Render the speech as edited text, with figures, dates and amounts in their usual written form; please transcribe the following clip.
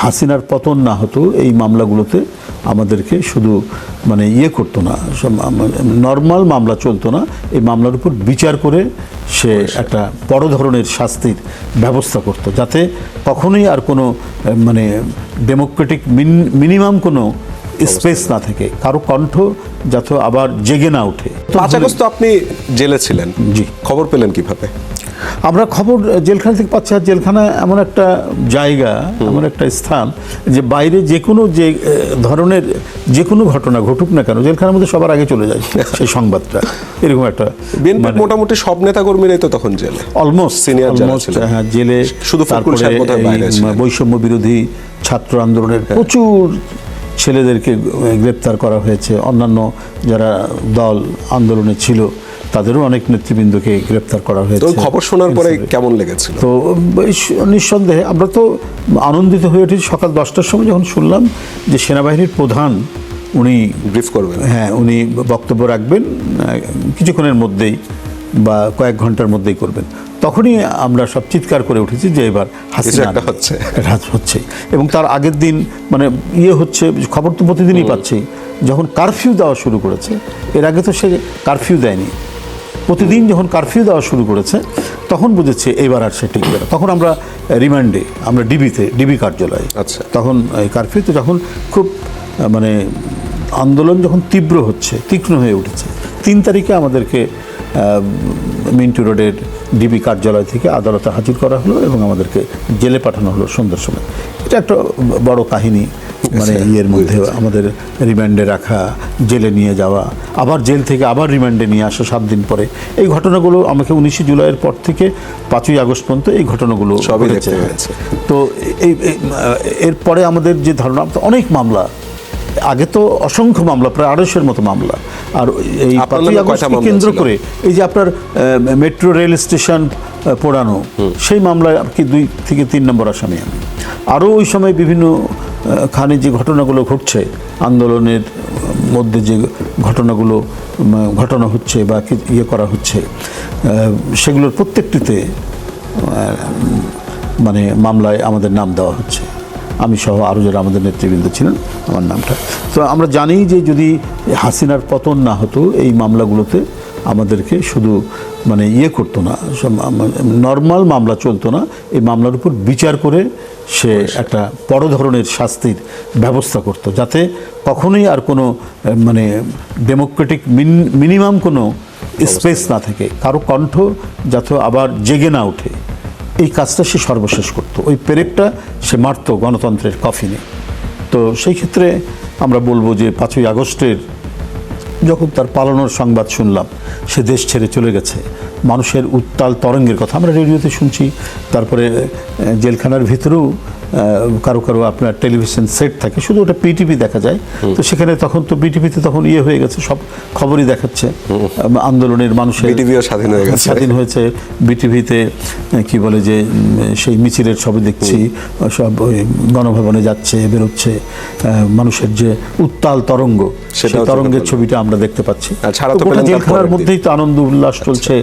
হাসিনার পতন না হতো এই মামলাগুলোতে আমাদেরকে শুধু মানে করতো না, নর্মাল মামলা চলতো না, এই মামলার উপর বিচার করে সে একটা বড় ধরনের শাস্তির ব্যবস্থা করত, যাতে কখনোই আর কোনো মানে ডেমোক্রেটিক মিনিমাম কোনো স্পেস না থাকে, কারো কণ্ঠ যাতে আবার জেগে না ওঠে। 5 আগস্ট আপনি জেলে ছিলেন, জি। খবর পেলেন কিভাবে? আমরা খবর জেলখানা থেকে পাচ্ছি। আর জেলখানা এমন একটা জায়গা, এমন একটা স্থান যে বাইরে যে কোনো যে ধরনের যে কোনো ঘটনা ঘটুক না কেন জেলখানার মধ্যে সবার আগে চলে যায় সেই সংবাদটা। এরকম একটা বিএনপির মোটামুটি সব নেতা কর্মীরাই তো তখন জেলে, অলমোস্ট সিনিয়র যারা ছিলেন। হ্যাঁ, জেলে। শুধু ফখরুল সাহেব বোধহয় বাইরে ছিলেন। বৈষম্য বিরোধী ছাত্র আন্দোলনের প্রচুর ছেলেদেরকে গ্রেপ্তার করা হয়েছে, অন্যান্য যারা দল আন্দোলনে ছিল তাদেরও অনেক নেতৃবৃন্দকে গ্রেপ্তার করা হয়েছে। তো খবর শোনার পরে কেমন লেগেছিল? তো নিঃসন্দেহে আমরা তো আনন্দিত হয়ে উঠেছি। সকাল 10টার সময় যখন শুনলাম যে সেনাবাহিনীর প্রধান উনি ব্রিফ করবেন, হ্যাঁ উনি বক্তব্য রাখবেন কিছুক্ষণের মধ্যেই বা কয়েক ঘন্টার মধ্যেই করবেন, তখনই আমরা সব চিৎকার করে উঠেছি যে এবার হাসিনা হচ্ছে। এবং তার আগের দিন মানে হচ্ছে, খবর তো প্রতিদিনই পাচ্ছি, যখন কারফিউ দেওয়া শুরু করেছে, এর আগে তো সে কারফিউ দেয়নি, প্রতিদিন যখন কারফিউ দেওয়া শুরু করেছে তখন বুঝেছে এবার আর সে টিকবে না। তখন আমরা রিমান্ডে, আমরা ডিবি কার্যালয়ে, আচ্ছা, তখন এই কারফিউতে যখন খুব মানে আন্দোলন যখন তীব্র হচ্ছে, তীক্ষ্ণ হয়ে উঠেছে, 3 তারিখে আমাদেরকে মিন্টু রোডের ডিবি কার্যালয় থেকে আদালতে হাজির করা হলো এবং আমাদেরকে জেলে পাঠানো হলো সন্ধ্যার সময়। এটা একটা বড় কাহিনী, মানে মধ্যে আমাদের রিমান্ডে রাখা, জেলে নিয়ে যাওয়া, আবার জেল থেকে আবার রিমান্ডে নিয়ে আসা 7 দিন পরে। এই ঘটনাগুলো আমাকে 19 জুলাইয়ের পর থেকে 5ই আগস্ট পর্যন্ত এই ঘটনাগুলো সবই দেখতে হয়েছে। তো এরপরে আমাদের যে ধারণা, অনেক মামলা, আগে তো অসংখ্য মামলা, প্রায় 250-এর মতো মামলা। আর এই 5ই আগস্টকে কেন্দ্র করে এই যে আপনার মেট্রো রেল স্টেশন পোড়ানো, সেই মামলায় আর কি 2 থেকে 3 নম্বর আসামি আমি। আরও ওই সময় বিভিন্ন খানে যে ঘটনাগুলো ঘটছে, আন্দোলনের মধ্যে যে ঘটনাগুলো ঘটানো হচ্ছে বা করা হচ্ছে, সেগুলোর প্রত্যেকটিতে মানে মামলায় আমাদের নাম দেওয়া হচ্ছে, আমি সহ আরও যারা আমাদের নেতৃবৃন্দ ছিলেন, আমার নামটা। তো আমরা জানি যে যদি হাসিনার পতন না হতো এই মামলাগুলোতে আমাদেরকে শুধু মানে করতো না, নর্মাল মামলা চলতো না, এই মামলার উপর বিচার করে সে একটা বড় ধরনের শাস্তির ব্যবস্থা করত, যাতে কখনোই আর কোনো মানে ডেমোক্রেটিক মিনিমাম কোনো স্পেস না থাকে, কারো কণ্ঠ যাতে আবার জেগে না ওঠে। এই কাজটা সে সর্বশেষ করত, ওই পেরেকটা সে মারত গণতন্ত্রের কফিনে। তো সেই ক্ষেত্রে আমরা বলবো যে 5ই আগস্টের যখন তার পালানোর সংবাদ শুনলাম, সে দেশ ছেড়ে চলে গেছে, মানুষের উত্তাল তরঙ্গের কথা আমরা রেডিওতে শুনছি, তারপরে জেলখানার ভিতরেও কারো কারো আপনার টেলিভিশন সেট থাকে, শুধু ওটা পিটিভি দেখা যায়। তো সেখানে তখন তো বিটিভিতে তখন হয়ে গেছে, সব খবরই দেখাচ্ছে আন্দোলনের মানুষের, স্বাধীন হয়েছে। বিটিভিতে কি বলে যে সেই মিছিলের ছবি দেখছি, সব গণভবনে যাচ্ছে বেরোচ্ছে, মানুষের যে উত্তাল তরঙ্গ, সেই তরঙ্গের ছবিটা আমরা দেখতে পাচ্ছি। জেলখানার মধ্যেই তো আনন্দ উল্লাস চলছে।